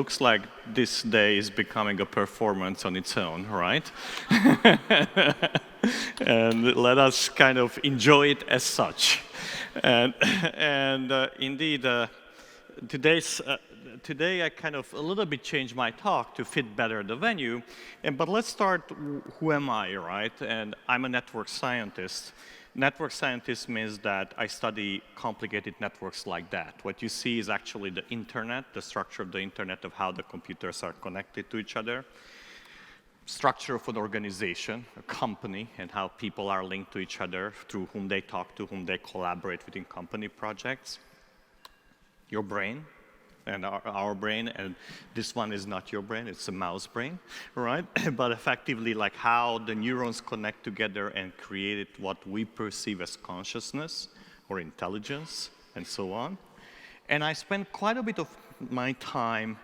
looks like this day is becoming a performance on its own, right? And let us kind of enjoy it as such. And indeed, today I kind of a little bit changed my talk to fit better the venue. But let's start, who am I, right? And I'm a network scientist. Network scientist means that I study complicated networks like that. What you see is actually the internet, the structure of the internet, of how the computers are connected to each other, structure of an organization, a company, and how people are linked to each other, through whom they talk to, whom they collaborate within company projects. Your brain, and our brain, and this one is not your brain, it's a mouse brain, right? But effectively, like how the neurons connect together and create what we perceive as consciousness or intelligence, and so on. And I spent quite a bit of my time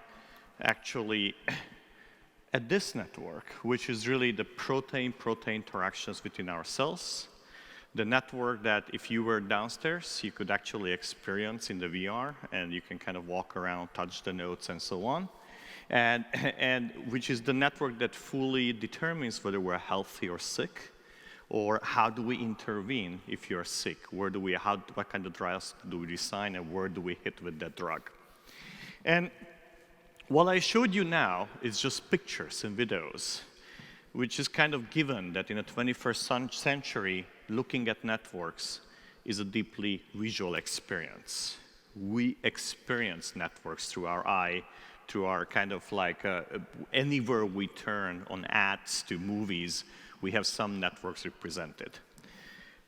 actually at this network, which is really the protein-protein interactions within our cells. The network that if you were downstairs, you could actually experience in the VR, and you can kind of walk around, touch the nodes, and so on. And which is the network that fully determines whether we're healthy or sick, or how do we intervene if you're sick? What kind of drugs do we design, and where do we hit with that drug? And what I showed you now is just pictures and videos, which is kind of given that in the 21st century, looking at networks is a deeply visual experience. We experience networks through our eye, through our kind of like, anywhere we turn, on ads to movies, we have some networks represented.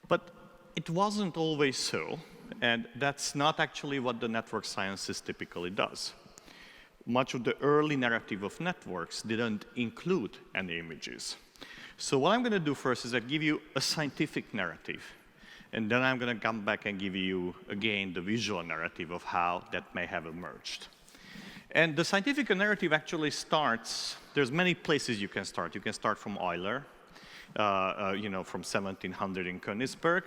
But it wasn't always so, and that's not actually what the network sciences typically does. Much of the early narrative of networks didn't include any images. So what I'm going to do first is I give you a scientific narrative, and then I'm going to come back and give you, again, the visual narrative of how that may have emerged. And the scientific narrative actually starts, there's many places you can start. You can start from Euler, from 1700 in Königsberg,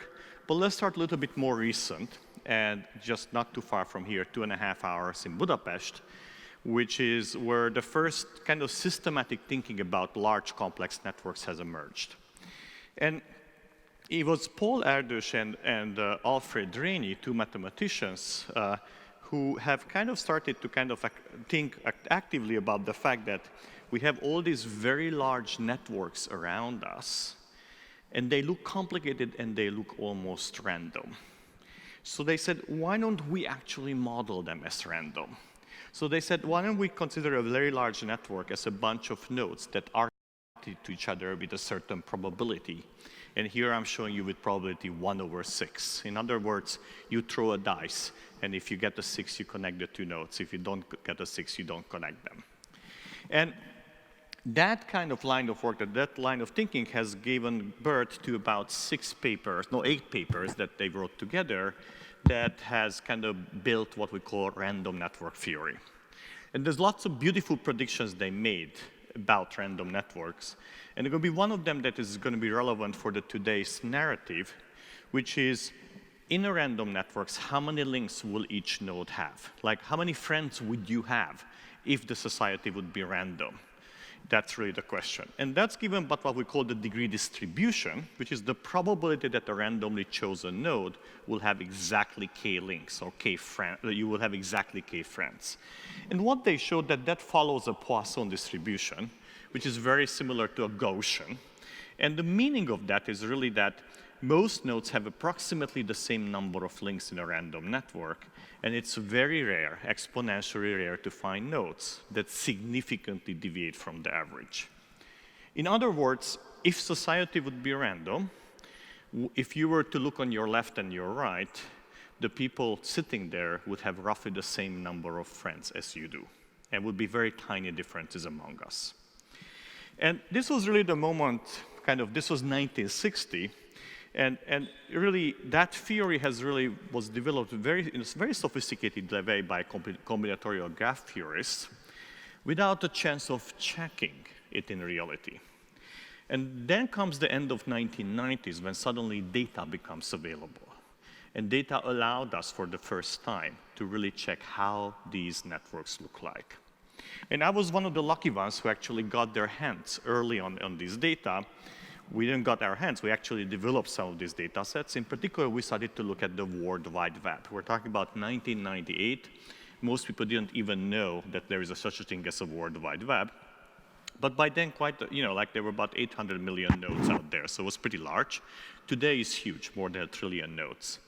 but let's start a little bit more recent, and just not too far from here, 2.5 hours in Budapest, which is where the first kind of systematic thinking about large complex networks has emerged. And it was Paul Erdős and Alfred Rényi, two mathematicians, who have kind of started to kind of think actively about the fact that we have all these very large networks around us, and they look complicated and they look almost random. So they said, why don't we actually model them as random? So they said, why don't we consider a very large network as a bunch of nodes that are connected to each other with a certain probability. And here I'm showing you with probability 1/6. In other words, you throw a dice, and if you get a 6, you connect the two nodes. If you don't get a 6, you don't connect them. And that kind of line of work, that line of thinking has given birth to about 8 papers that they wrote together that has kind of built what we call random network theory. And there's lots of beautiful predictions they made about random networks. And there's going to be one of them that is going to be relevant for today's narrative, which is, in a random networks, how many links will each node have? Like, how many friends would you have if the society would be random? That's really the question. And that's given by what we call the degree distribution, which is the probability that a randomly chosen node will have exactly k links, or you will have exactly k friends. And what they showed that follows a Poisson distribution, which is very similar to a Gaussian. And the meaning of that is really that most nodes have approximately the same number of links in a random network, and it's very rare, exponentially rare, to find nodes that significantly deviate from the average. In other words, if society would be random, if you were to look on your left and your right, the people sitting there would have roughly the same number of friends as you do, and would be very tiny differences among us. And this was really the moment, this was 1960, and really that theory was developed in a very sophisticated way by combinatorial graph theorists without a chance of checking it in reality. And then comes the end of 1990s when suddenly data becomes available. And data allowed us for the first time to really check how these networks look like. And I was one of the lucky ones who actually got their hands early on this data. We didn't got our hands, we actually developed some of these data sets. In particular, we started to look at the World Wide Web. We're talking about 1998. Most people didn't even know that there is such a thing as a World Wide Web. But by then, there were about 800 million nodes out there, so it was pretty large. Today is huge, more than 1 trillion nodes.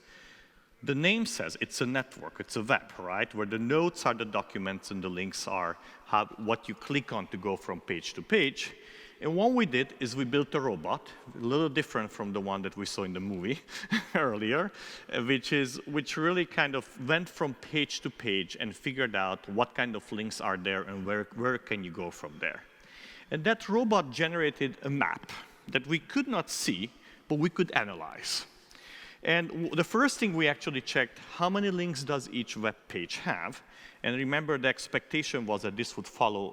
The name says it's a network, it's a web, right? Where the nodes are the documents and the links are what you click on to go from page to page. And what we did is we built a robot, a little different from the one that we saw in the movie earlier, which really kind of went from page to page and figured out what kind of links are there and where can you go from there. And that robot generated a map that we could not see, but we could analyze. And the first thing we actually checked, how many links does each web page have? And remember, the expectation was that this would follow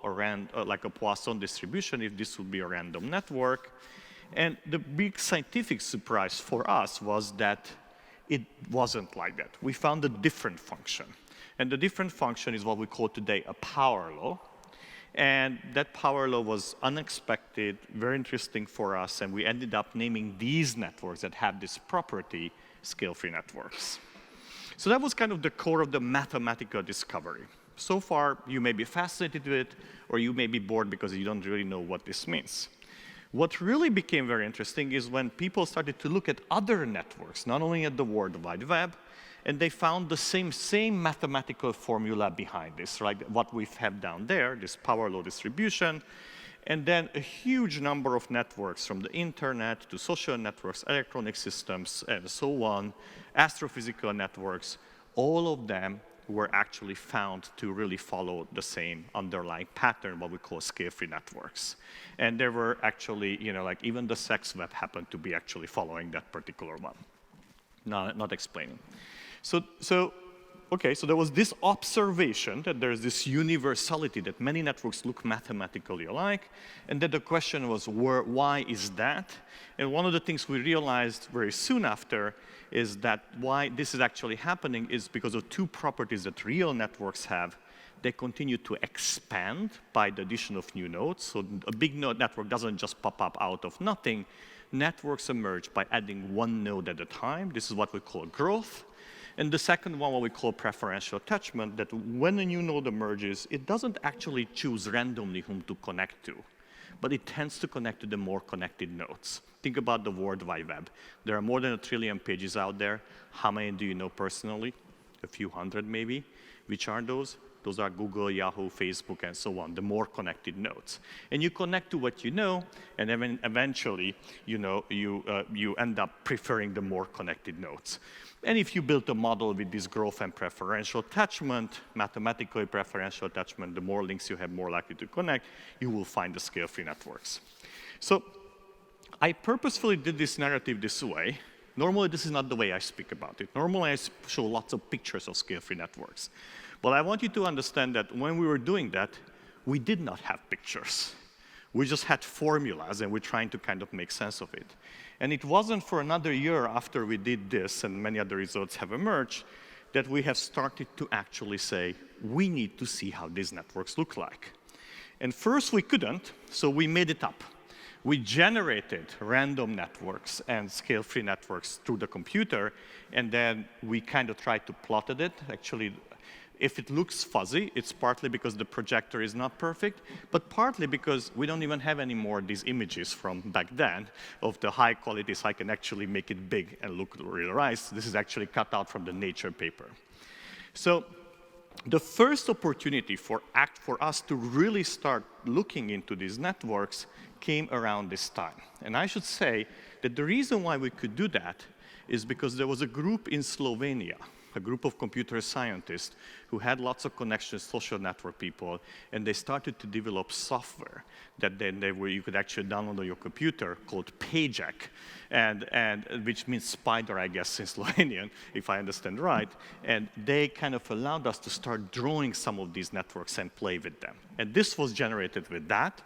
like a Poisson distribution if this would be a random network. And the big scientific surprise for us was that it wasn't like that. We found a different function. And the different function is what we call today a power law. And that power law was unexpected, very interesting for us, and we ended up naming these networks that have this property scale-free networks. So that was kind of the core of the mathematical discovery. So far, you may be fascinated with it, or you may be bored because you don't really know what this means. What really became very interesting is when people started to look at other networks, not only at the World Wide Web, and they found the same mathematical formula behind this, right? What we have down there, this power law distribution, and then a huge number of networks from the internet to social networks, electronic systems, and so on, astrophysical networks, all of them were actually found to really follow the same underlying pattern, what we call scale-free networks. And there were actually, even the sex web happened to be actually following that particular one. Not explaining. So there was this observation that there's this universality that many networks look mathematically alike, and then the question was, why is that? And one of the things we realized very soon after is that why this is actually happening is because of two properties that real networks have. They continue to expand by the addition of new nodes. So a big node network doesn't just pop up out of nothing. Networks emerge by adding one node at a time. This is what we call growth. And the second one, what we call preferential attachment, that when a new node emerges, it doesn't actually choose randomly whom to connect to, but it tends to connect to the more connected nodes. Think about the World Wide Web. There are more than 1 trillion pages out there. How many do you know personally? A few hundred, maybe. Which are those? Those are Google, Yahoo, Facebook, and so on, the more connected nodes. And you connect to what you know, and then eventually, you end up preferring the more connected nodes. And if you build a model with this growth and preferential attachment, mathematically preferential attachment, the more links you have, more likely to connect, you will find the scale-free networks. So I purposefully did this narrative this way. Normally, this is not the way I speak about it. Normally, I show lots of pictures of scale-free networks. But I want you to understand that when we were doing that, we did not have pictures. We just had formulas, and we're trying to kind of make sense of it. And it wasn't for another year after we did this, and many other results have emerged, that we have started to actually say, we need to see how these networks look like. And first, we couldn't, so we made it up. We generated random networks and scale-free networks through the computer, and then we kind of tried to plot it. Actually, if it looks fuzzy, it's partly because the projector is not perfect, but partly because we don't even have any more of these images from back then of the high quality, so I can actually make it big and look really nice. This is actually cut out from the Nature paper. So the first opportunity for us to really start looking into these networks came around this time. And I should say that the reason why we could do that is because there was a group in Slovenia, a group of computer scientists who had lots of connections, social network people, and they started to develop software that you could actually download on your computer called Pajak, and which means spider, I guess, in Slovenian, if I understand right. And they kind of allowed us to start drawing some of these networks and play with them. And this was generated with that.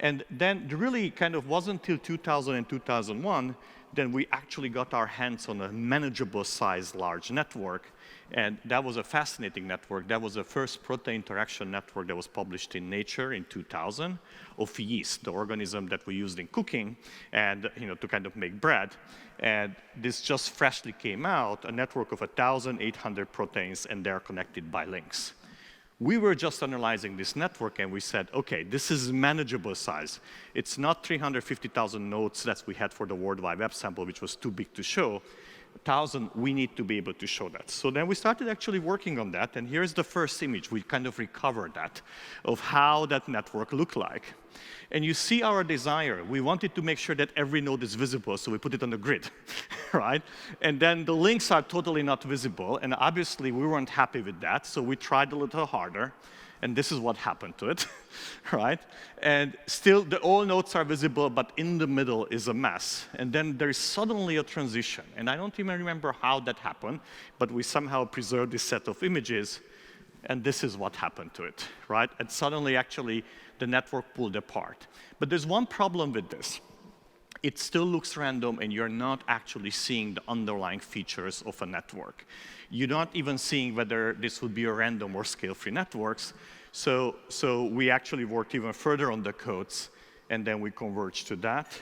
And then it really kind of wasn't until 2000 and 2001 then we actually got our hands on a manageable size large network. And that was a fascinating network. That was the first protein interaction network that was published in Nature in 2000 of yeast, the organism that we used in cooking and to kind of make bread. And this just freshly came out, a network of 1,800 proteins, and they're connected by links. We were just analyzing this network, and we said, OK, this is manageable size. It's not 350,000 nodes that we had for the World Wide Web sample, which was too big to show. 1,000, we need to be able to show that. So then we started actually working on that, and here's the first image. We kind of recovered that, of how that network looked like. And you see our desire. We wanted to make sure that every node is visible, so we put it on the grid, right? And then the links are totally not visible, and obviously we weren't happy with that, so we tried a little harder, and this is what happened to it, right? And still, all nodes are visible, but in the middle is a mess. And then there's suddenly a transition, and I don't even remember how that happened, but we somehow preserved this set of images, and this is what happened to it, right? And suddenly, actually, the network pulled apart. But there's one problem with this. It still looks random, and you're not actually seeing the underlying features of a network. You're not even seeing whether this would be a random or scale-free networks. So we actually worked even further on the codes, and then we converged to that.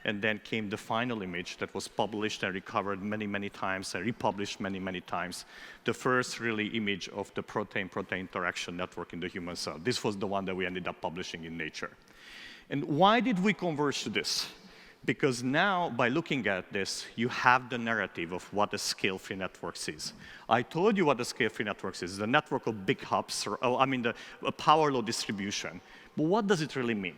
And then came the final image that was published and recovered many, many times and republished many, many times. The first really image of the protein-protein interaction network in the human cell. This was the one that we ended up publishing in Nature. And why did we converge to this? Because now, by looking at this, you have the narrative of what a scale-free network is. I told you what a scale-free network is, the network of big hubs, or a power law distribution. But what does it really mean?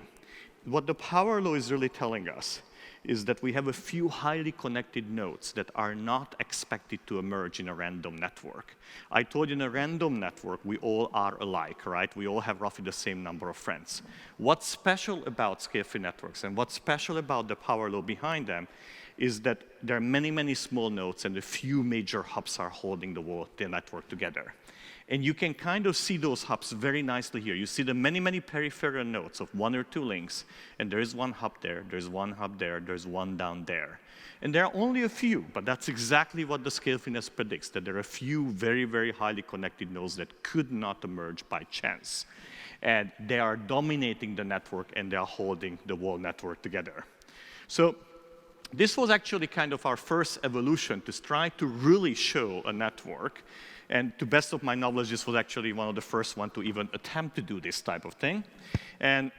What the power law is really telling us is that we have a few highly connected nodes that are not expected to emerge in a random network. I told you in a random network, we all are alike, right? We all have roughly the same number of friends. What's special about scale-free networks and what's special about the power law behind them is that there are many, many small nodes and a few major hubs are holding the network together. And you can kind of see those hubs very nicely here. You see the many, many peripheral nodes of one or two links, and there is one hub there, there's one hub there, there's one down there. And there are only a few, but that's exactly what the scale-freeness predicts, that there are a few very, very highly connected nodes that could not emerge by chance. And they are dominating the network, and they are holding the whole network together. So this was actually kind of our first evolution to try to really show a network. And to best of my knowledge, this was actually one of the first ones to even attempt to do this type of thing, and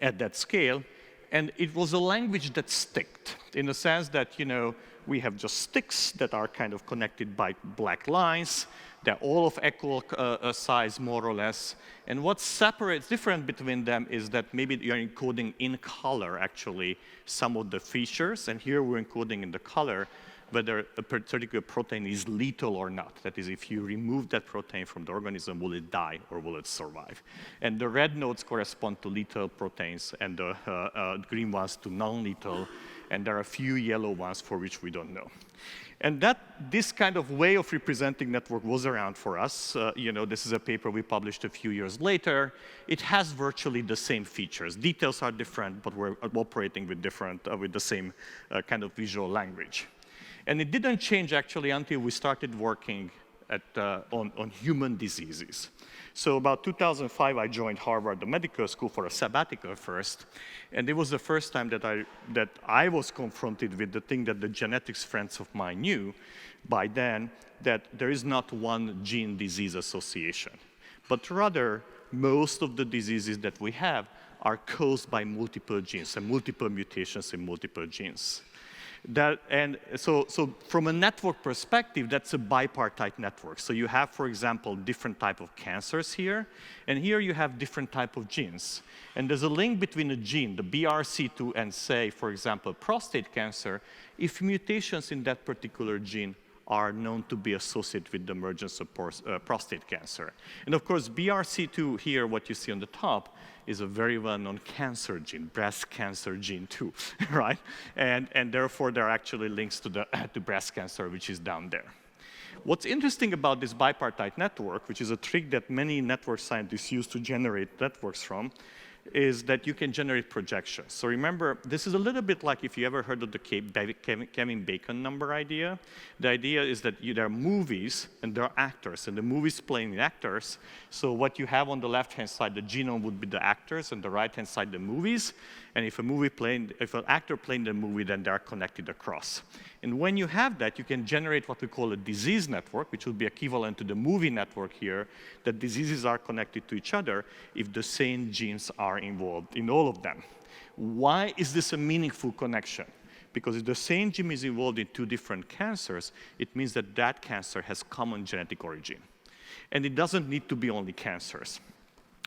at that scale. And it was a language that sticked, in the sense that, we have just sticks that are kind of connected by black lines. They're all of equal size, more or less. And what separates different between them is that maybe you're encoding in color, actually, some of the features. And here we're encoding in the color whether a particular protein is lethal or not. That is, if you remove that protein from the organism, will it die or will it survive? And the red nodes correspond to lethal proteins, and the green ones to non-lethal, and there are a few yellow ones for which we don't know. And this kind of way of representing network was around for us. This is a paper we published a few years later. It has virtually the same features. Details are different, but we're operating with the same kind of visual language. And it didn't change, actually, until we started working on human diseases. So about 2005, I joined Harvard the medical school for a sabbatical first. And it was the first time that I was confronted with the thing that the genetics friends of mine knew by then, that there is not one gene disease association. But rather, most of the diseases that we have are caused by multiple genes and multiple mutations in multiple genes. So from a network perspective, that's a bipartite network. So you have, for example, different type of cancers here, and here you have different type of genes. And there's a link between a gene, the BRCA2, and say, for example, prostate cancer, if mutations in that particular gene are known to be associated with the emergence of prostate cancer. And of course, BRCA2 here, what you see on the top, is a very well-known cancer gene, breast cancer gene too, right? And therefore, there are actually links to breast cancer, which is down there. What's interesting about this bipartite network, which is a trick that many network scientists use to generate networks from, is that you can generate projections. So remember, this is a little bit like if you ever heard of the Kevin Bacon number idea. The idea is that there are movies and there are actors, and the movies playing the actors. So what you have on the left-hand side, the genome would be the actors, and the right-hand side, the movies. And if an actor playing the movie, then they're connected across. And when you have that, you can generate what we call a disease network, which would be equivalent to the movie network here, that diseases are connected to each other if the same genes are involved in all of them. Why is this a meaningful connection? Because if the same gene is involved in 2 different cancers, it means that that cancer has common genetic origin. And it doesn't need to be only cancers.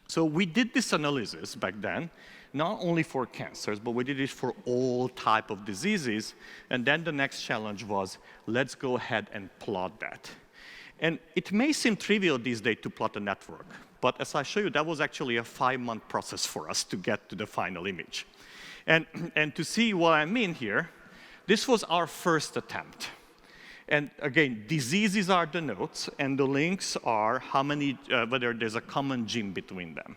So we did this analysis back then, not only for cancers, but we did it for all type of diseases. And then the next challenge was, let's go ahead and plot that. And it may seem trivial these days to plot a network, but as I show you, that was actually a 5-month process for us to get to the final image. And to see what I mean here, this was our first attempt. And again, diseases are the nodes, and the links are how many, whether there's a common gene between them.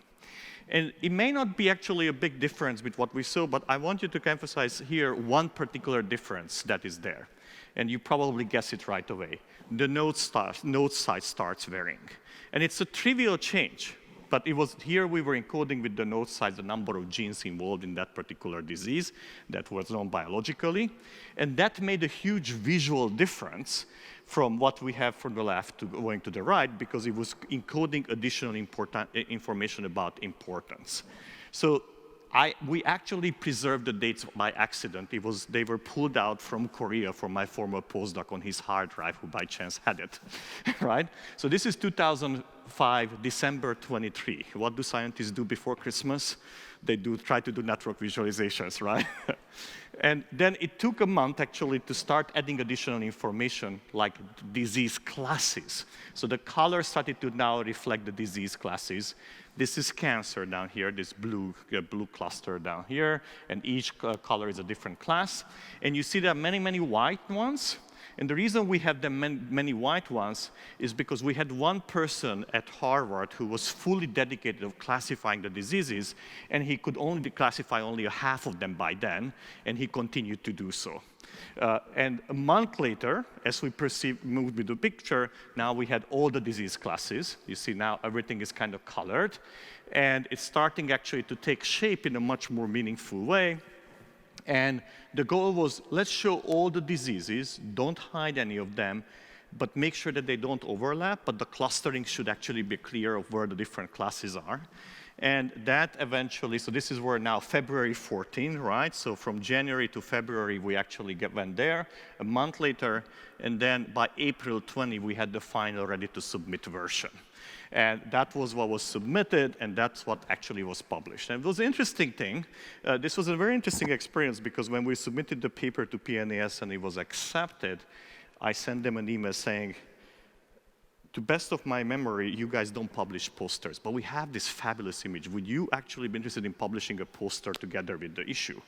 And it may not be actually a big difference with what we saw, but I want you to emphasize here one particular difference that is there. And you probably guess it right away. The node size starts varying. And it's a trivial change, but it was here we were encoding with the node size the number of genes involved in that particular disease that was known biologically. And that made a huge visual difference from what we have from the left to going to the right, because it was encoding additional information about importance. So we actually preserved the dates by accident. They were pulled out from Korea from my former postdoc on his hard drive, who by chance had it, right? So this is 2005, December 23. What do scientists do before Christmas? They try to do network visualizations, right? And then it took a month, actually, to start adding additional information, like disease classes. So the color started to now reflect the disease classes. This is cancer down here, this blue cluster down here, and each color is a different class. And you see there are many, many white ones. And the reason we have the many white ones is because we had one person at Harvard who was fully dedicated to classifying the diseases, and he could only classify only a half of them by then, and he continued to do so. And a month later, as we moved with the picture, now we had all the disease classes. You see now everything is kind of colored, and it's starting actually to take shape in a much more meaningful way. And the goal was, let's show all the diseases, don't hide any of them, but make sure that they don't overlap, but the clustering should actually be clear of where the different classes are. And that eventually, so this is where now February 14, right? So from January to February, we actually went there. A month later, and then by April 20, we had the final ready to submit version. And that was what was submitted, and that's what actually was published. And it was an interesting thing. This was a very interesting experience, because when we submitted the paper to PNAS and it was accepted, I sent them an email saying, to best of my memory, you guys don't publish posters, but we have this fabulous image. Would you actually be interested in publishing a poster together with the issue?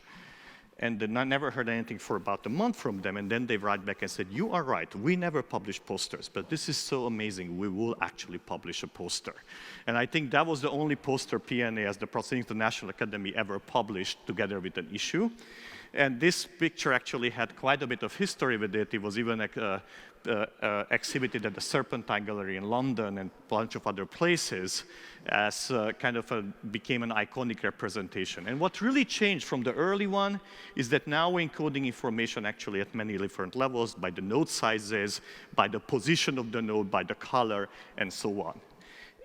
And then I never heard anything for about a month from them, and then they write back and said, you are right, we never publish posters, but this is so amazing, we will actually publish a poster. And I think that was the only poster PNAS, the Proceedings of the National Academy, ever published together with an issue. And this picture actually had quite a bit of history with it. It was even exhibited at the Serpentine Gallery in London and a bunch of other places as became an iconic representation. And what really changed from the early one is that now we're encoding information actually at many different levels, by the node sizes, by the position of the node, by the color, and so on.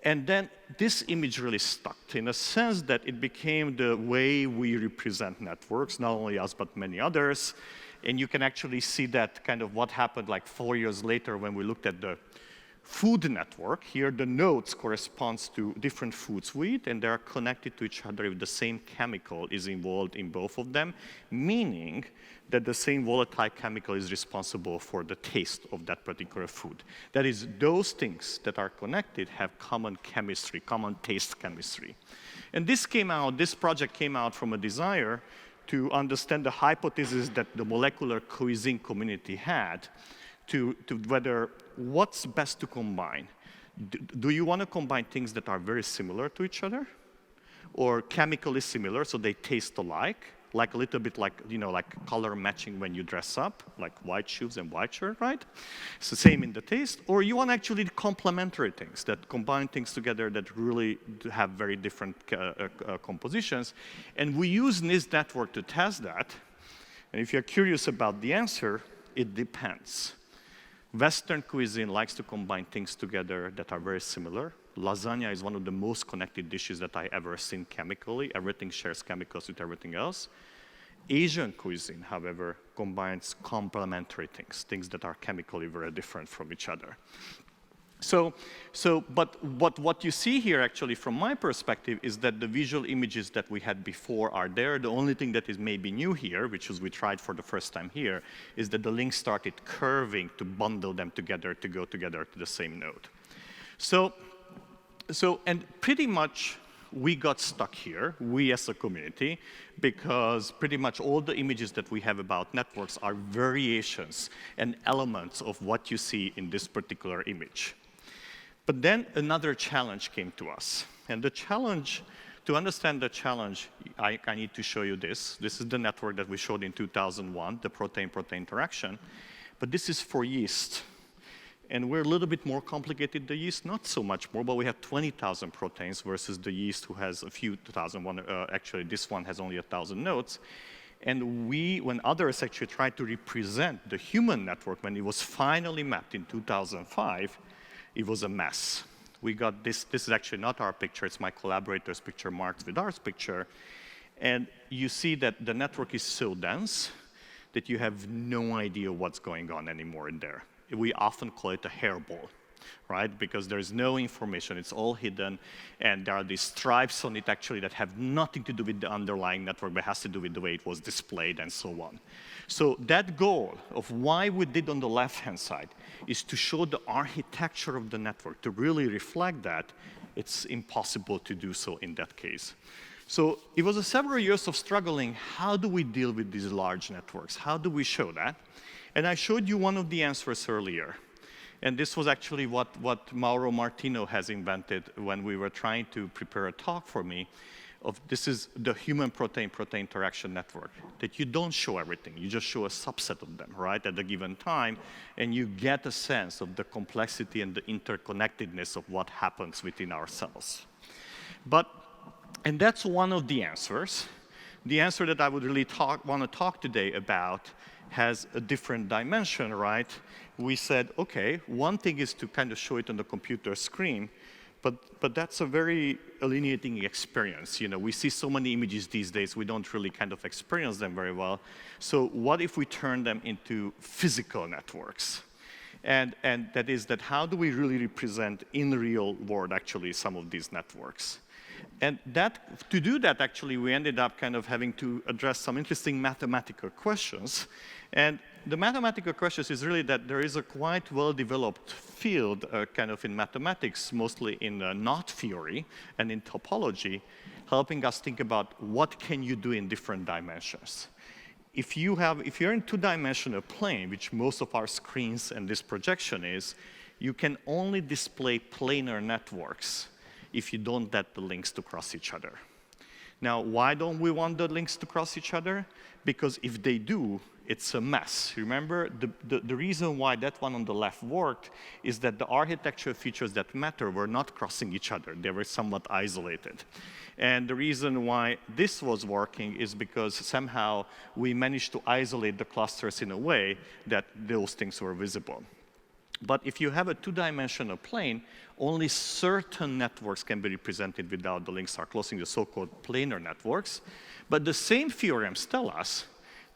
And then this image really stuck, in a sense that it became the way we represent networks, not only us, but many others. And you can actually see that kind of what happened like 4 years later when we looked at the food network. Here, the nodes corresponds to different foods we eat, and they are connected to each other if the same chemical is involved in both of them, meaning that the same volatile chemical is responsible for the taste of that particular food. That is, those things that are connected have common chemistry, common taste chemistry. And this project came out from a desire to understand the hypothesis that the molecular cuisine community had to whether what's best to combine. Do you want to combine things that are very similar to each other? or chemically similar, so they taste alike, like a little bit like, like color matching when you dress up, like white shoes and white shirt, right? It's the same in the taste. Or you want actually complementary things that combine things together that really have very different compositions. And we use this network to test that. And if you're curious about the answer, it depends. Western cuisine likes to combine things together that are very similar. Lasagna is one of the most connected dishes that I ever seen chemically. Everything shares chemicals with everything else. Asian cuisine, however, combines complementary things, things that are chemically very different from each other. But what you see here, actually, from my perspective, is that the visual images that we had before are there. The only thing that is maybe new here, which is we tried for the first time here, is that the links started curving to bundle them together to go together to the same node. And pretty much we got stuck here, we as a community, because pretty much all the images that we have about networks are variations and elements of what you see in this particular image. But then another challenge came to us. And the challenge, to understand the challenge, I need to show you this. This is the network that we showed in 2001, the protein-protein interaction. But this is for yeast. And we're a little bit more complicated, the yeast, not so much more, but we have 20,000 proteins versus the yeast who has a few thousand. Actually, this one has only 1,000 nodes. And when others actually tried to represent the human network, when it was finally mapped in 2005, it was a mess. We got this is actually not our picture, it's my collaborator's picture marked with our picture. And you see that the network is so dense that you have no idea what's going on anymore in there. We often call it a hairball, right? Because there's no information, it's all hidden, and there are these stripes on it actually that have nothing to do with the underlying network, but has to do with the way it was displayed and so on. So that goal of why we did on the left-hand side is to show the architecture of the network, to really reflect that. It's impossible to do so in that case. So it was several years of struggling. How do we deal with these large networks? How do we show that? And I showed you one of the answers earlier. And this was actually what Mauro Martino has invented when we were trying to prepare a talk for me. This is the human protein-protein interaction network, that you don't show everything. You just show a subset of them, right, at a given time. And you get a sense of the complexity and the interconnectedness of what happens within our cells. And that's one of the answers. The answer that I would really want to talk today about has a different dimension, right? We said, okay, one thing is to kind of show it on the computer screen, but that's a very alienating experience. We see so many images these days, we don't really kind of experience them very well. So what if we turn them into physical networks? And that is that how do we really represent in the real world, actually, some of these networks? And to do that, actually, we ended up kind of having to address some interesting mathematical questions. And the mathematical questions is really that there is a quite well-developed field kind of in mathematics, mostly in knot theory and in topology, helping us think about what can you do in different dimensions. If you're in two-dimensional plane, which most of our screens and this projection is, you can only display planar networks if you don't let the links to cross each other. Now, why don't we want the links to cross each other? Because if they do, it's a mess. Remember, the reason why that one on the left worked is that the architectural features that matter were not crossing each other. They were somewhat isolated. And the reason why this was working is because somehow we managed to isolate the clusters in a way that those things were visible. But if you have a two-dimensional plane, only certain networks can be represented without the links are closing, the so-called planar networks. But the same theorems tell us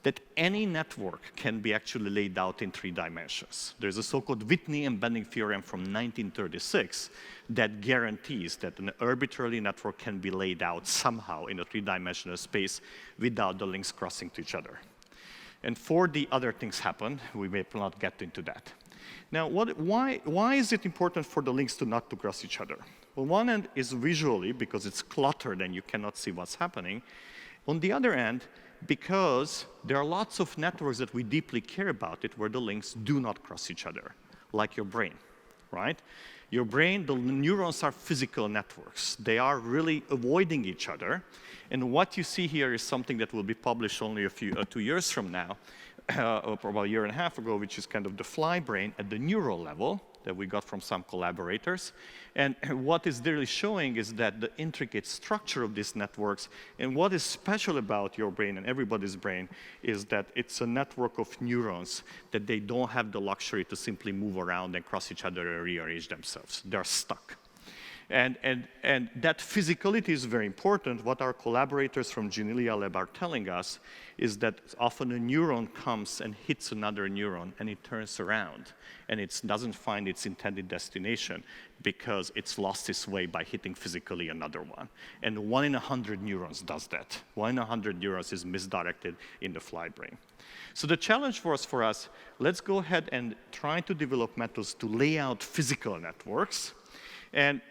that any network can be actually laid out in 3 dimensions. There's a so-called Whitney embedding theorem from 1936 that guarantees that an arbitrary network can be laid out somehow in a 3-dimensional space without the links crossing to each other. And 4 the other things happen. We may not get into that. Now, why is it important for the links not to cross each other? Well, one end is visually, because it's cluttered and you cannot see what's happening. On the other end, because there are lots of networks that we deeply care about it where the links do not cross each other, like your brain, right? Your brain, the neurons are physical networks. They are really avoiding each other. And what you see here is something that will be published only 2 years from now, or about a year and a half ago, which is kind of the fly brain at the neural level that we got from some collaborators. And what is really showing is that the intricate structure of these networks, and what is special about your brain and everybody's brain, is that it's a network of neurons that they don't have the luxury to simply move around and cross each other and rearrange themselves. They're stuck. And that physicality is very important. What our collaborators from Ginelia Lab are telling us is that often a neuron comes and hits another neuron, and it turns around, and it doesn't find its intended destination because it's lost its way by hitting physically another one. And 1 in 100 neurons does that. 1 in 100 neurons is misdirected in the fly brain. So the challenge for us, let's go ahead and try to develop methods to lay out physical networks. And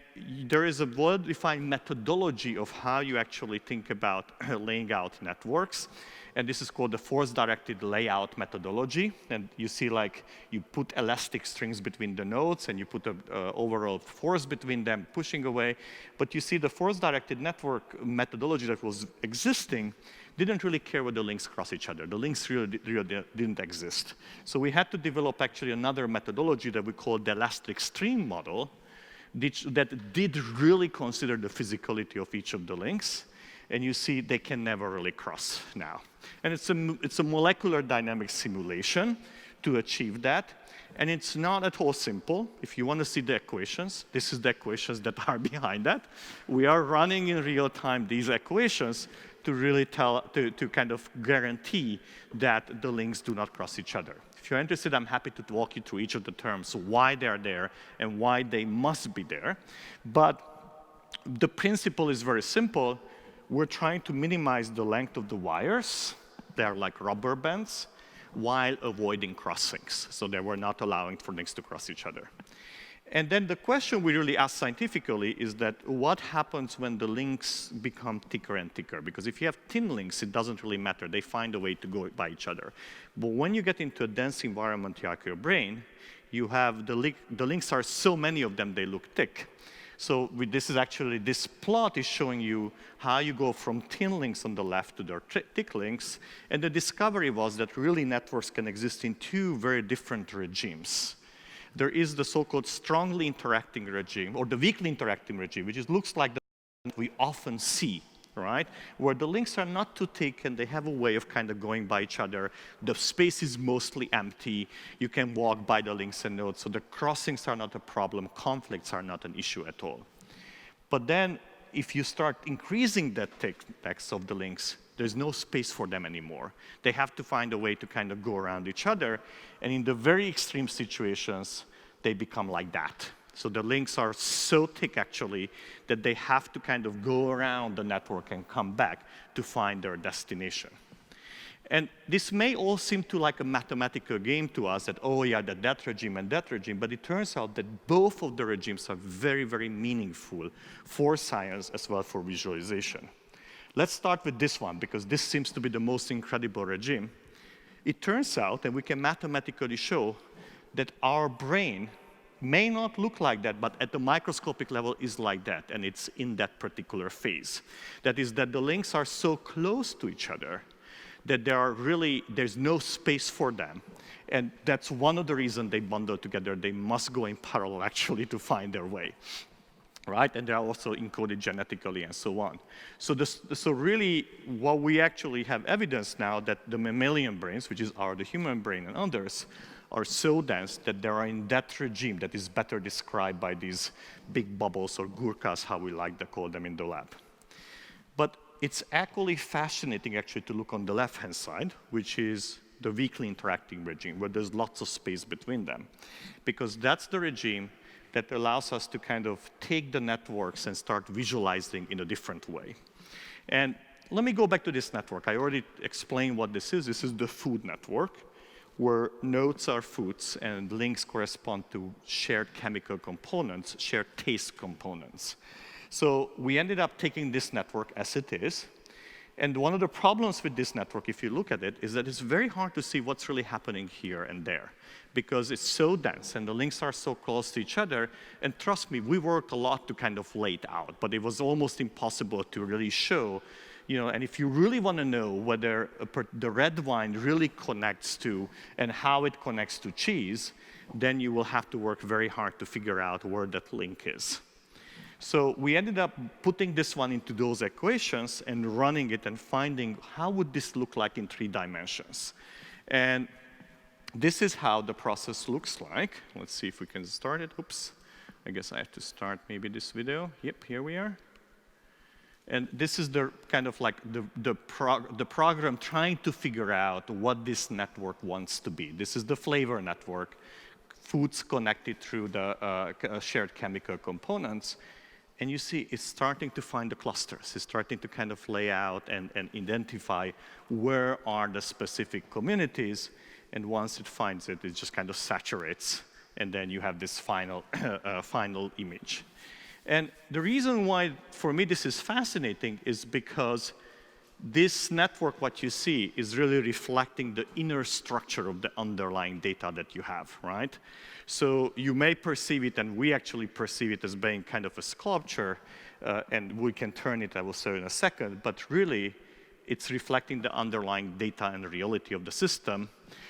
there is a well-defined methodology of how you actually think about laying out networks. And this is called the force-directed layout methodology. And you see, like, you put elastic strings between the nodes, and you put an overall force between them, pushing away. But you see the force-directed network methodology that was existing didn't really care where the links cross each other. The links really didn't exist. So we had to develop actually another methodology that we call the elastic string model, that did really consider the physicality of each of the links. And you see they can never really cross now. And it's a molecular dynamics simulation to achieve that. And it's not at all simple. If you want to see the equations, this is the equations that are behind that. We are running in real time these equations to really to kind of guarantee that the links do not cross each other. If you're interested, I'm happy to walk you through each of the terms, why they're there and why they must be there. But the principle is very simple. We're trying to minimize the length of the wires. They're like rubber bands, while avoiding crossings. So they were not allowing for links to cross each other. And then the question we really ask scientifically is that what happens when the links become thicker and thicker? Because if you have thin links, it doesn't really matter. They find a way to go by each other. But when you get into a dense environment like your brain, you have the links are so many of them, they look thick. So this plot is showing you how you go from thin links on the left to the thick links. And the discovery was that really networks can exist in 2 very different regimes. There is the so-called strongly interacting regime, or the weakly interacting regime, which looks like the one we often see, right? Where the links are not too thick and they have a way of kind of going by each other. The space is mostly empty. You can walk by the links and nodes, so the crossings are not a problem. Conflicts are not an issue at all. But then, if you start increasing the thickness of the links, there's no space for them anymore. They have to find a way to kind of go around each other. And in the very extreme situations, they become like that. So the links are so thick, actually, that they have to kind of go around the network and come back to find their destination. And this may all seem to like a mathematical game to us, that, oh yeah, that regime and that regime, but it turns out that both of the regimes are very, very meaningful for science as well for visualization. Let's start with this one, because this seems to be the most incredible regime. It turns out, and we can mathematically show, that our brain may not look like that, but at the microscopic level is like that, and it's in that particular phase. That is that the links are so close to each other that there's no space for them. And that's one of the reasons they bundle together. They must go in parallel, actually, to find their way. Right? And they are also encoded genetically and so on. So really, what we actually have evidence now that the mammalian brains, which is the human brain and others, are so dense that they are in that regime that is better described by these big bubbles or gurkas, how we like to call them in the lab. But it's actually fascinating, actually, to look on the left-hand side, which is the weakly interacting regime, where there's lots of space between them. Because that's the regime that allows us to kind of take the networks and start visualizing in a different way. And let me go back to this network. I already explained what this is. This is the food network, where nodes are foods and links correspond to shared chemical components, shared taste components. So we ended up taking this network as it is, And one of the problems with this network, if you look at it, is that it's very hard to see what's really happening here and there, because it's so dense and the links are so close to each other. And trust me, we worked a lot to kind of lay it out, but it was almost impossible to really show, and if you really want to know whether the red wine really connects to and how it connects to cheese, then you will have to work very hard to figure out where that link is. So we ended up putting this one into those equations and running it and finding how would this look like in 3 dimensions. And this is how the process looks like. Let's see if we can start it. Oops, I guess I have to start maybe this video. Yep, here we are. And this is the kind of like the program trying to figure out what this network wants to be. This is the flavor network, foods connected through the shared chemical components. And you see it's starting to find the clusters. It's starting to kind of lay out and identify where are the specific communities. And once it finds it, it just kind of saturates. And then you have this final, final image. And the reason why, for me, this is fascinating is because this network, what you see, is really reflecting the inner structure of the underlying data that you have, right? So you may perceive it, and we actually perceive it as being kind of a sculpture, and we can turn it, I will show in a second, but really, it's reflecting the underlying data and reality of the system.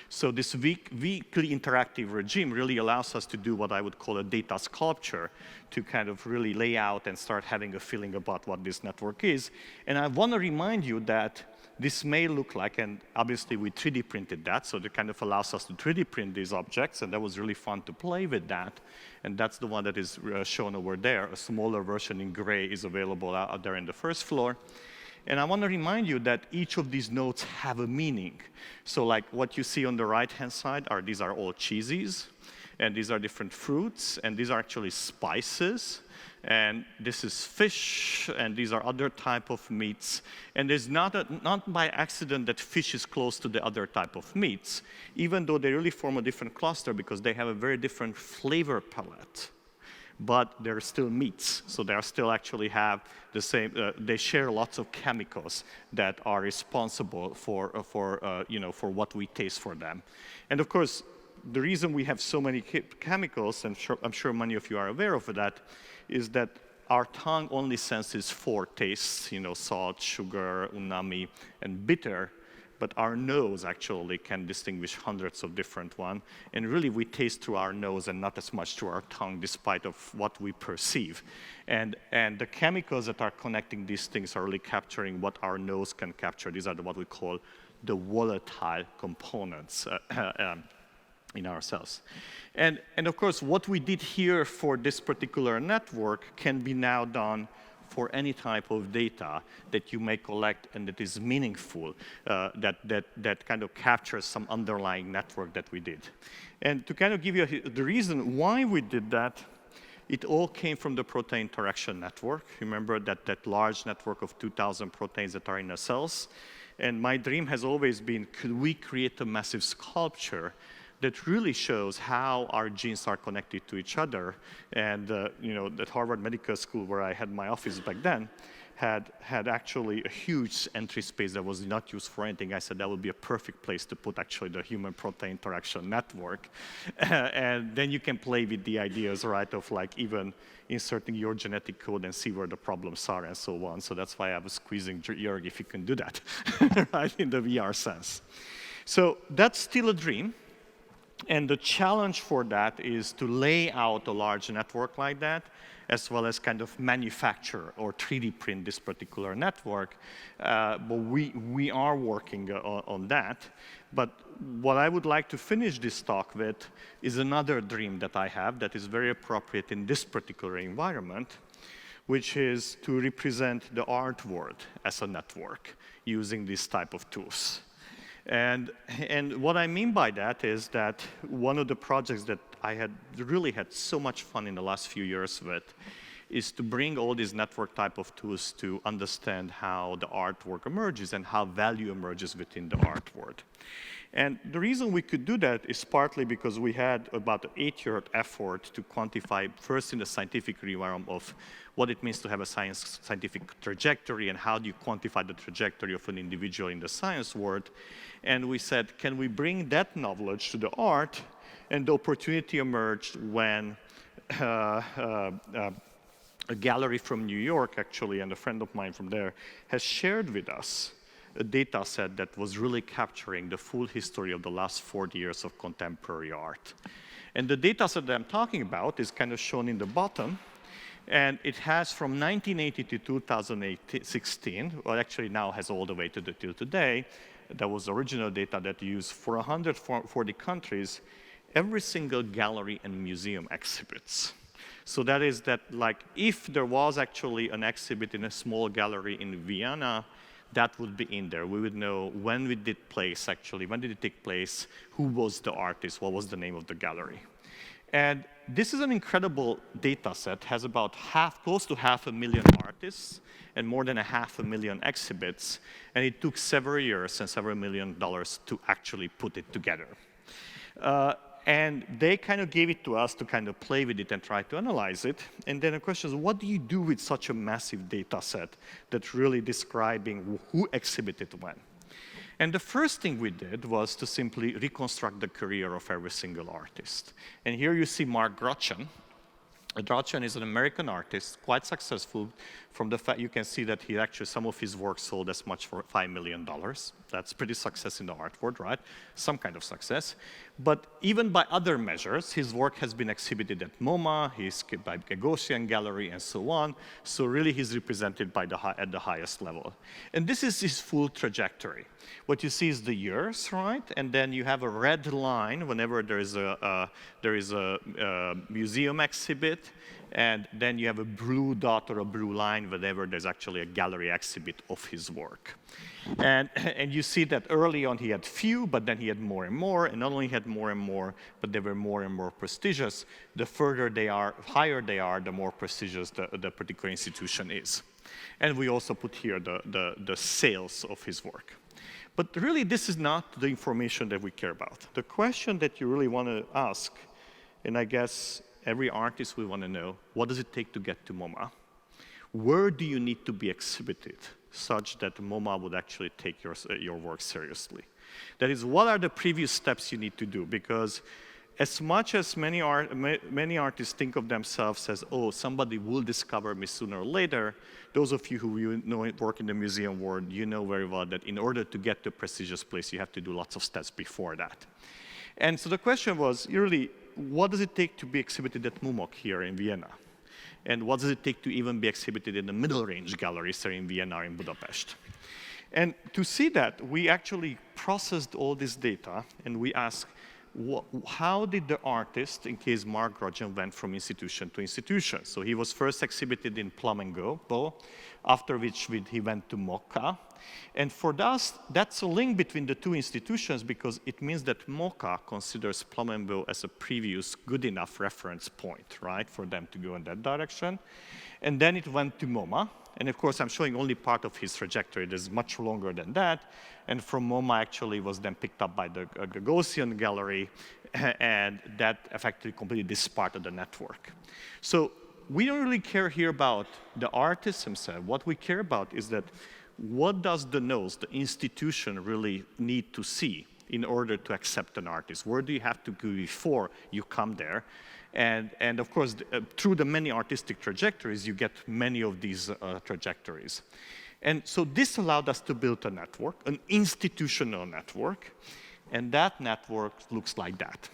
So this weekly interactive regime really allows us to do what I would call a data sculpture, to kind of really lay out and start having a feeling about what this network is. And I want to remind you that this may look like, and obviously we 3D printed that, so it kind of allows us to 3D print these objects, and that was really fun to play with that. And that's the one that is shown over there. A smaller version in gray is available out there in the first floor. And I want to remind you that each of these nodes have a meaning. So like what you see on the right-hand side these are all cheeses, and these are different fruits, and these are actually spices, and this is fish, and these are other type of meats. And there's not by accident that fish is close to the other type of meats, even though they really form a different cluster because they have a very different flavor palette. But they're still meats, so they still actually have the same. They share lots of chemicals that are responsible for what we taste for them. And of course, the reason we have so many chemicals, and I'm sure many of you are aware of that, is that our tongue only senses 4 tastes: salt, sugar, umami, and bitter. But our nose actually can distinguish hundreds of different ones. And really, we taste through our nose and not as much through our tongue, despite of what we perceive. And the chemicals that are connecting these things are really capturing what our nose can capture. These are what we call the volatile components in our cells. And of course, what we did here for this particular network can be now done for any type of data that you may collect and that is meaningful, that kind of captures some underlying network that we did. And to kind of give you the reason why we did that, it all came from the protein interaction network. Remember that large network of 2,000 proteins that are in the cells? And my dream has always been, could we create a massive sculpture that really shows how our genes are connected to each other? And at Harvard Medical School, where I had my office back then, had actually a huge entry space that was not used for anything. I said that would be a perfect place to put actually the human protein interaction network. And then you can play with the ideas, right, of like even inserting your genetic code and see where the problems are and so on. So that's why I was squeezing Jörg if you can do that, right, in the VR sense. So that's still a dream. And the challenge for that is to lay out a large network like that, as well as kind of manufacture or 3D print this particular network. But we are working on that. But what I would like to finish this talk with is another dream that I have that is very appropriate in this particular environment, which is to represent the art world as a network using this type of tools. And what I mean by that is that one of the projects that I had really had so much fun in the last few years with is to bring all these network type of tools to understand how the artwork emerges and how value emerges within the art world. And the reason we could do that is partly because we had about an 8-year effort to quantify, first in the scientific realm of what it means to have a scientific trajectory and how do you quantify the trajectory of an individual in the science world. And we said, can we bring that knowledge to the art? And the opportunity emerged when a gallery from New York, actually, and a friend of mine from there, has shared with us a data set that was really capturing the full history of the last 40 years of contemporary art. And the data set that I'm talking about is kind of shown in the bottom. And it has from 1980 to 2016, well, actually now has all the way to till today. That was original data that used for 140 countries, every single gallery and museum exhibits. So that is that, like, if there was actually an exhibit in a small gallery in Vienna, that would be in there. We would know when it did place, actually, when did it take place, who was the artist, what was the name of the gallery. And this is an incredible data set, has about close to 500,000 artists and more than 500,000 exhibits. And it took several years and several $1 million to actually put it together. And they kind of gave it to us to kind of play with it and try to analyze it. And then the question is, what do you do with such a massive data set that's really describing who exhibited when? And the first thing we did was to simply reconstruct the career of every single artist. And here you see Mark Grotchen. Grotchen is an American artist, quite successful. From the fact you can see that he actually, some of his work sold as much for $5 million. That's pretty success in the art world, right? Some kind of success. But even by other measures, his work has been exhibited at MoMA, he's by Gagosian Gallery, and so on. So really, he's represented by at the highest level. And this is his full trajectory. What you see is the years, right? And then you have a red line whenever there is a museum exhibit. And then you have a blue dot or a blue line whenever there's actually a gallery exhibit of his work. And you see that early on he had few, but then he had more and more. And not only had more and more, but they were more and more prestigious. The further they are, higher they are, the more prestigious the particular institution is. And we also put here the sales of his work. But really, this is not the information that we care about. The question that you really want to ask, and I guess every artist will want to know, what does it take to get to MoMA? Where do you need to be exhibited such that MoMA would actually take your work seriously? That is, what are the previous steps you need to do? Because as much as many artists think of themselves as, oh, somebody will discover me sooner or later, those of you who work in the museum world, you know very well that in order to get to a prestigious place, you have to do lots of steps before that. And so the question was, really, what does it take to be exhibited at MUMOC here in Vienna? And what does it take to even be exhibited in the middle range galleries here in Vienna or in Budapest? And to see that, we actually processed all this data, and we asked, how did the artist, in case Mark Grotchen, went from institution to institution? So he was first exhibited in Plum and Go, after which he went to MoCA. And for us, that's a link between the two institutions because it means that MoCA considers Plum and Go as a previous good enough reference point, right, for them to go in that direction. And then it went to MoMA. And of course, I'm showing only part of his trajectory. It is much longer than that. And from MoMA actually was then picked up by the Gagosian Gallery, and that effectively completed this part of the network. So we don't really care here about the artist himself. What we care about is that what does the nose, the institution, really need to see in order to accept an artist? Where do you have to go before you come there? And of course, through the many artistic trajectories, you get many of these trajectories. And so this allowed us to build a network, an institutional network, and that network looks like that.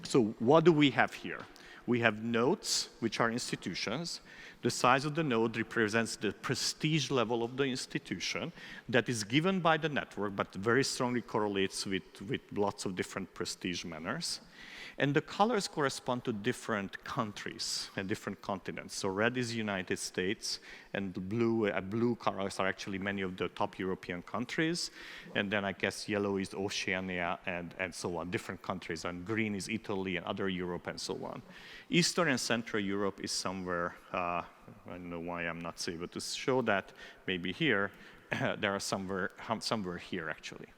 So what do we have here? We have nodes, which are institutions. The size of the node represents the prestige level of the institution that is given by the network, but very strongly correlates with lots of different prestige manners. And the colors correspond to different countries and different continents. So red is United States, and blue colors are actually many of the top European countries. And then I guess yellow is Oceania and so on, different countries. And green is Italy and other Europe and so on. Eastern and Central Europe is somewhere, I don't know why I'm not able to show that, maybe here. There are somewhere here actually.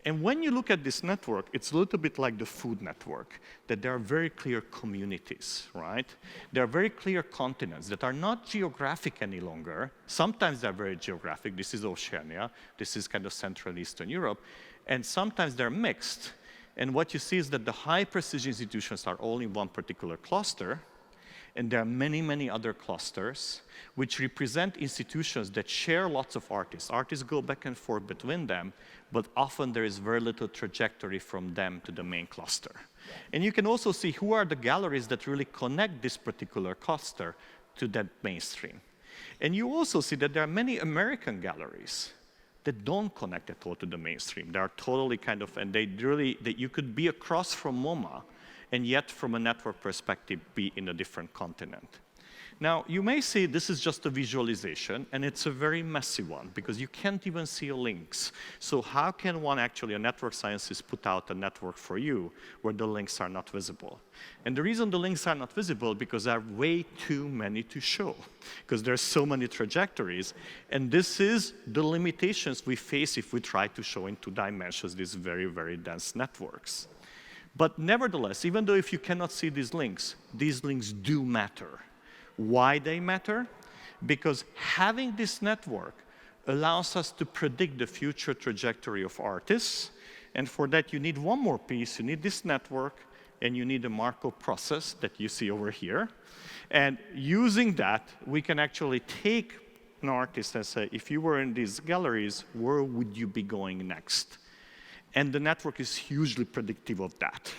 And when you look at this network, it's a little bit like the food network, that there are very clear communities, right? There are very clear continents that are not geographic any longer. Sometimes they're very geographic. This is Oceania. This is kind of Central and Eastern Europe. And sometimes they're mixed. And what you see is that the high-precision institutions are all in one particular cluster, and there are many, many other clusters which represent institutions that share lots of artists. Artists go back and forth between them, but often there is very little trajectory from them to the main cluster. And you can also see who are the galleries that really connect this particular cluster to that mainstream. And you also see that there are many American galleries that don't connect at all to the mainstream. They are totally kind of, and that you could be across from MoMA, and yet from a network perspective be in a different continent. Now, you may say this is just a visualization, and it's a very messy one, because you can't even see links. So how can one actually, a network scientist, put out a network for you where the links are not visible? And the reason the links are not visible because there are way too many to show, because there's so many trajectories, and this is the limitations we face if we try to show in 2 dimensions these very, very dense networks. But nevertheless, even though if you cannot see these links do matter. Why they matter? Because having this network allows us to predict the future trajectory of artists, and for that you need one more piece. You need this network, and you need a Markov process that you see over here. And using that, we can actually take an artist and say, if you were in these galleries, where would you be going next? And the network is hugely predictive of that.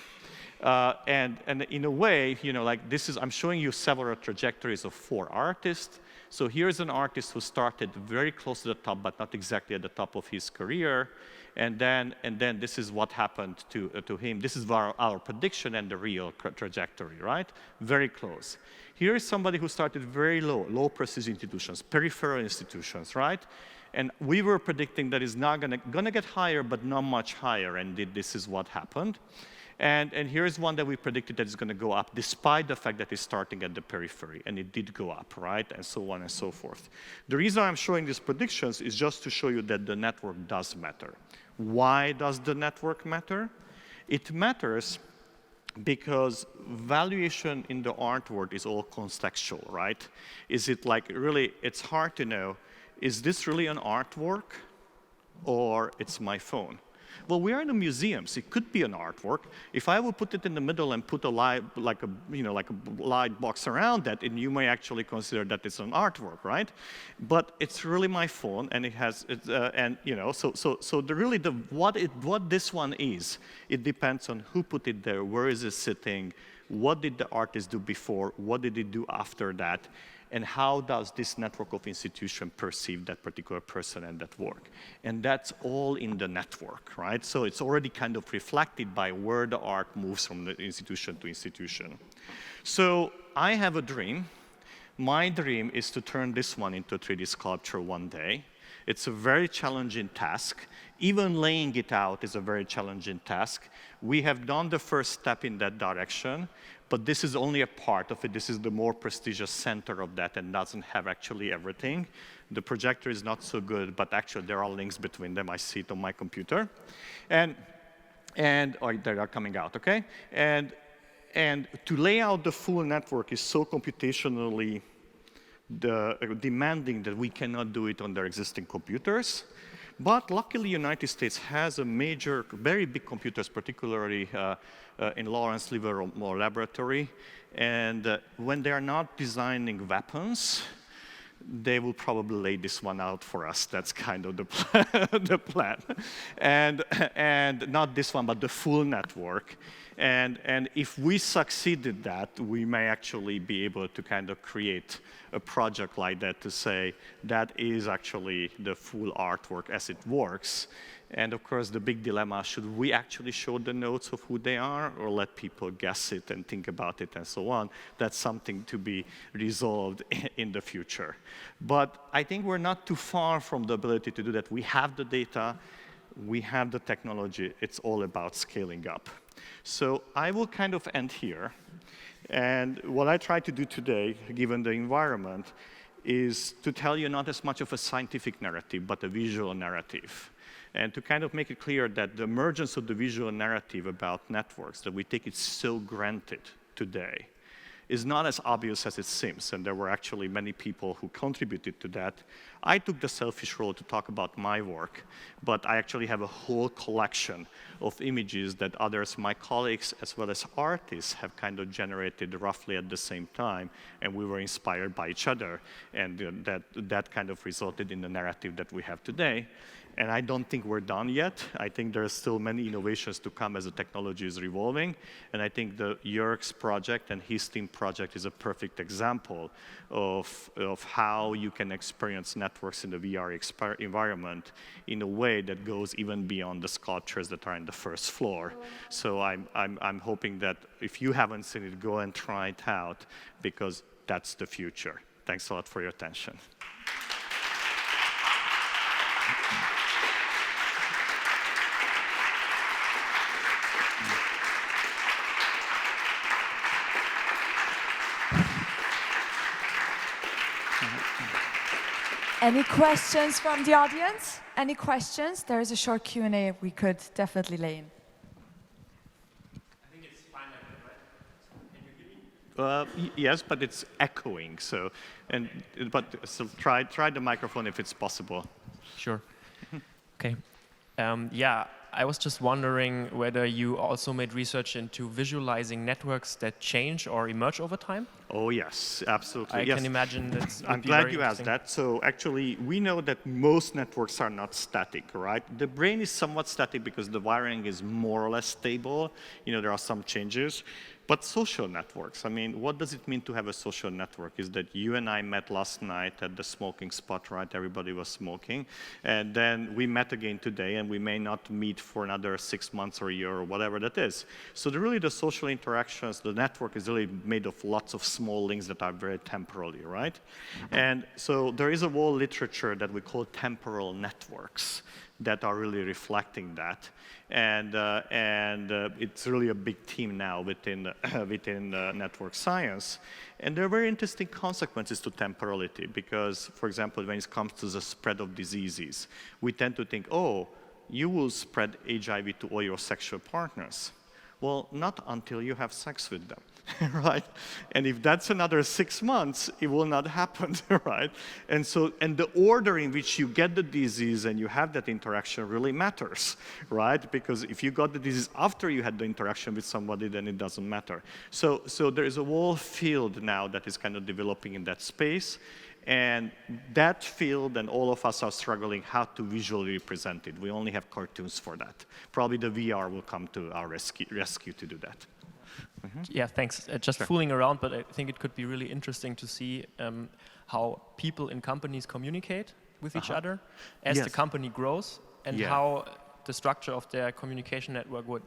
And in a way, like this is, I'm showing you several trajectories of 4 artists. So here's an artist who started very close to the top, but not exactly at the top of his career. And then this is what happened to him. This is our prediction and the real trajectory, right? Very close. Here is somebody who started very low precision institutions, peripheral institutions, right? And we were predicting that it's not gonna get higher, but not much higher, and this is what happened. And here's one that we predicted that is gonna go up, despite the fact that it's starting at the periphery, and it did go up, right? And so on and so forth. The reason I'm showing these predictions is just to show you that the network does matter. Why does the network matter? It matters because valuation in the art world is all contextual, right? Is it like really, it's hard to know, is this really an artwork or it's my phone? Well, we are in a museum, so it could be an artwork. If I would put it in the middle and put a light, like a light box around that, and you may actually consider that it's an artwork, right? But it's really my phone, and it has, what this one is, it depends on who put it there, where is it sitting, what did the artist do before, what did it do after that, and how does this network of institutions perceive that particular person and that work? And that's all in the network, right? So it's already kind of reflected by where the art moves from the institution to institution. So I have a dream. My dream is to turn this one into a 3D sculpture one day. It's a very challenging task. Even laying it out is a very challenging task. We have done the first step in that direction, but this is only a part of it. This is the more prestigious center of that and doesn't have actually everything. The projector is not so good, but actually there are links between them. I see it on my computer. And they are coming out, okay? And to lay out the full network is so computationally demanding that we cannot do it on their existing computers. But luckily, the United States has a major, very big computers, particularly in Lawrence Livermore Laboratory. And when they are not designing weapons, they will probably lay this one out for us. That's kind of the plan. And not this one, but the full network. And if we succeed in that, we may actually be able to kind of create a project like that to say that is actually the full artwork as it works. And of course, the big dilemma, should we actually show the notes of who they are or let people guess it and think about it and so on? That's something to be resolved in the future. But I think we're not too far from the ability to do that. We have the data, we have the technology, it's all about scaling up. So I will kind of end here. And what I try to do today, given the environment, is to tell you not as much of a scientific narrative, but a visual narrative. And to kind of make it clear that the emergence of the visual narrative about networks, that we take it so granted today, is not as obvious as it seems, and there were actually many people who contributed to that. I took the selfish role to talk about my work, but I actually have a whole collection of images that others, my colleagues, as well as artists, have kind of generated roughly at the same time, and we were inspired by each other, and that kind of resulted in the narrative that we have today. And I don't think we're done yet. I think there are still many innovations to come as the technology is evolving. And I think the Jörg's project and his team project is a perfect example of how you can experience networks in the VR environment in a way that goes even beyond the sculptures that are in the first floor. So I'm hoping that if you haven't seen it, go and try it out, because that's the future. Thanks a lot for your attention. Any questions from the audience? Any questions? There is a short Q&A we could definitely lay in. I think it's fine like that, right? Can you hear me? Yes, but it's echoing. So, so try the microphone if it's possible. Sure. Okay. Yeah, I was just wondering whether you also made research into visualizing networks that change or emerge over time? Oh, yes, absolutely. I can imagine that. I'm glad you asked that. So actually, we know that most networks are not static, right? The brain is somewhat static because the wiring is more or less stable. You know, there are some changes. But social networks, I mean, what does it mean to have a social network? Is that you and I met last night at the smoking spot, right? Everybody was smoking. And then we met again today, and we may not meet for another 6 months or a year or whatever that is. So really the social interactions, the network is really made of lots of small links that are very temporally, right? And so there is a whole literature that we call temporal networks that are really reflecting that. And it's really a big theme now within network science. And there are very interesting consequences to temporality because, for example, when it comes to the spread of diseases, we tend to think, oh, you will spread HIV to all your sexual partners. Well, not until you have sex with them. Right? And if that's another 6 months, it will not happen, right? And the order in which you get the disease and you have that interaction really matters, right? Because if you got the disease after you had the interaction with somebody, then it doesn't matter. So there is a whole field now that is kind of developing in that space. And that field and all of us are struggling how to visually represent it. We only have cartoons for that. Probably the VR will come to our rescue to do that. Mm-hmm. Yeah, thanks. Just fooling around, but I think it could be really interesting to see how people in companies communicate with each other as the company grows, and how the structure of their communication network would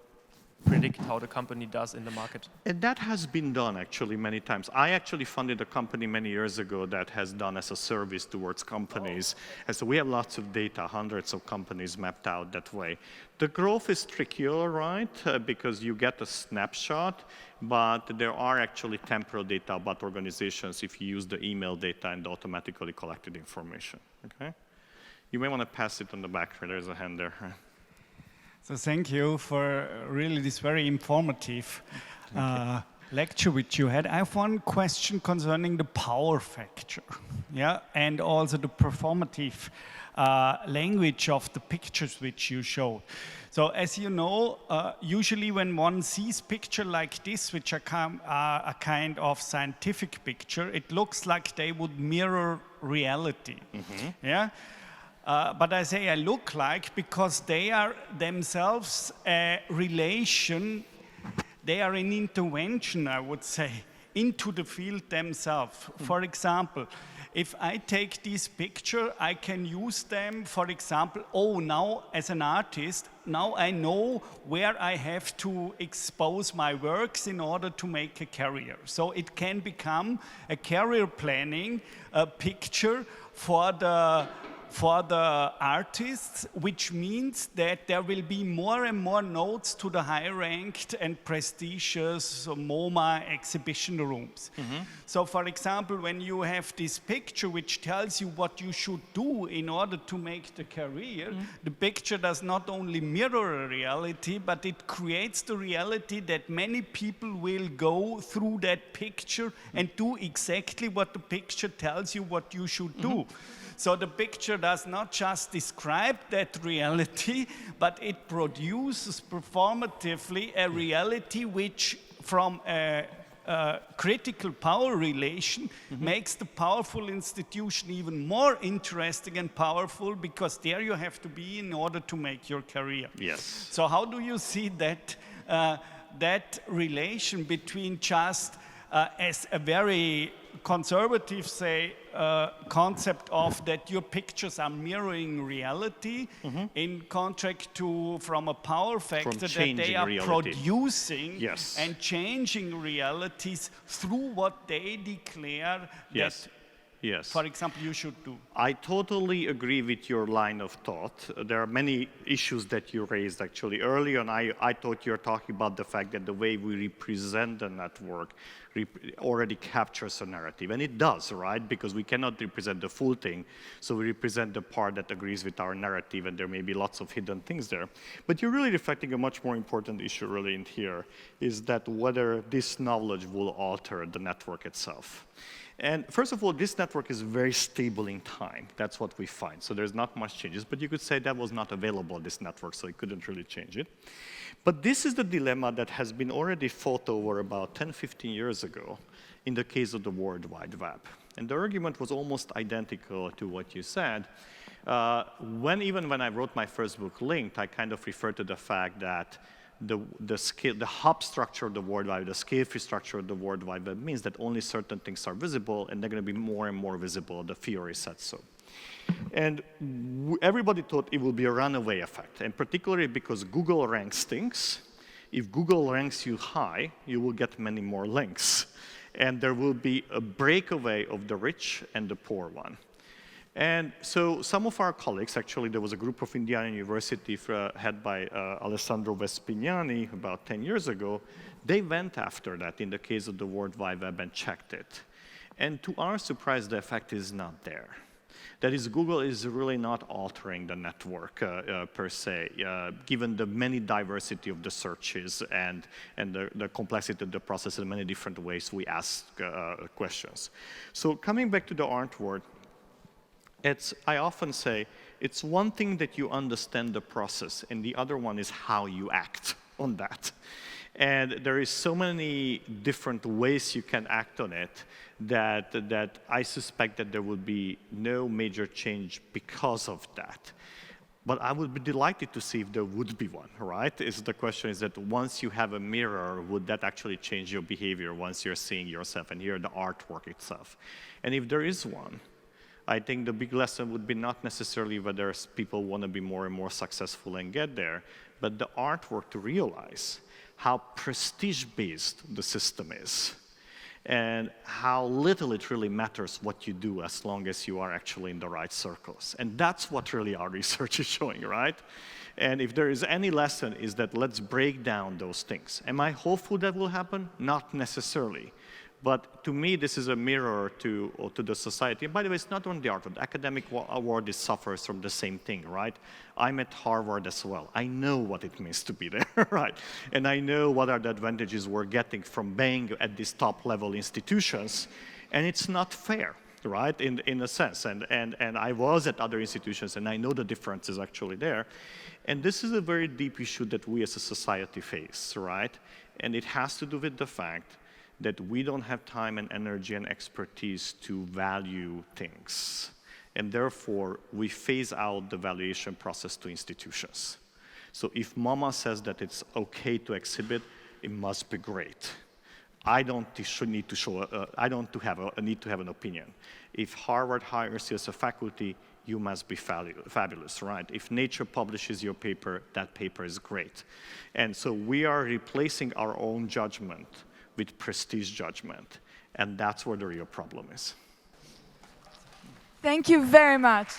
predict how the company does in the market. And that has been done actually many times. I actually funded a company many years ago that has done as a service towards companies. And so we have lots of data, hundreds of companies mapped out that way. The growth is trickier, right? Because you get a snapshot, but there are actually temporal data about organizations if you use the email data and automatically collected information, okay? You may want to pass it on the back. There's a hand there. So thank you for really this very informative lecture which you had. I have one question concerning the power factor, and also the performative language of the pictures which you showed. So as you know, usually when one sees picture like this, which are a kind of scientific picture, it looks like they would mirror reality. Mm-hmm. But I say I look like because they are themselves a relation, they are an intervention, I would say, into the field themselves. For example, if I take this picture, I can use them, for example, now as an artist, now I know where I have to expose my works in order to make a career. So it can become a career planning picture for for the artists, which means that there will be more and more nodes to the high-ranked and prestigious MoMA exhibition rooms. So for example, when you have this picture which tells you what you should do in order to make the career, the picture does not only mirror a reality, but it creates the reality that many people will go through that picture and do exactly what the picture tells you what you should do. So the picture does not just describe that reality, but it produces performatively a reality which, from a critical power relation, makes the powerful institution even more interesting and powerful, because there you have to be in order to make your career. Yes. So how do you see that, that relation between just as a very conservative, say, concept of that your pictures are mirroring reality in contrast to, from a power factor, that they are producing and changing realities through what they declare that, for example, you should do? I totally agree with your line of thought. There are many issues that you raised actually earlier, and I thought you were talking about the fact that the way we represent the network already captures a narrative, and it does, right? Because we cannot represent the full thing, so we represent the part that agrees with our narrative, and there may be lots of hidden things there. But you're really reflecting a much more important issue really in here, is that whether this knowledge will alter the network itself. And first of all, this network is very stable in time. That's what we find. So there's not much changes, but you could say that was not available, this network, so you couldn't really change it. But this is the dilemma that has been already fought over about 10, 15 years ago in the case of the World Wide Web. And the argument was almost identical to what you said. Even when I wrote my first book, Linked, I kind of referred to the fact that the hub structure of the World Wide Web, the scale-free structure of the World Wide Web means that only certain things are visible, and they're going to be more and more visible. The theory said so. And everybody thought it would be a runaway effect, and particularly because Google ranks things. If Google ranks you high, you will get many more links. And there will be a breakaway of the rich and the poor one. And so some of our colleagues, actually there was a group of Indiana University head by Alessandro Vespignani about 10 years ago, they went after that in the case of the World Wide Web and checked it. And to our surprise, the effect is not there. That is, Google is really not altering the network per se, given the many diversity of the searches and the complexity of the process in many different ways we ask questions. So coming back to the artwork, I often say, it's one thing that you understand the process, and the other one is how you act on that. And there is so many different ways you can act on it that I suspect that there will be no major change because of that. But I would be delighted to see if there would be one, right? The question is that once you have a mirror, would that actually change your behavior once you're seeing yourself and hear the artwork itself? And if there is one, I think the big lesson would be not necessarily whether people want to be more and more successful and get there, but the artwork to realize how prestige-based the system is and how little it really matters what you do as long as you are actually in the right circles. And that's what really our research is showing, right? And if there is any lesson, is that let's break down those things. Am I hopeful that will happen? Not necessarily. But to me, this is a mirror to the society. And by the way, it's not only the art. The academic world suffers from the same thing, right? I'm at Harvard as well. I know what it means to be there, right? And I know what are the advantages we're getting from being at these top-level institutions. And it's not fair, right, in a sense. And I was at other institutions, and I know the difference is actually there. And this is a very deep issue that we as a society face, right? And it has to do with the fact that we don't have time and energy and expertise to value things. And therefore, we phase out the valuation process to institutions. So if MoMA says that it's okay to exhibit, it must be great. I don't need to have an opinion. If Harvard hires you as a faculty, you must be fabulous, right? If Nature publishes your paper, that paper is great. And so we are replacing our own judgment with prestige judgment. And that's where the real problem is. Thank you very much.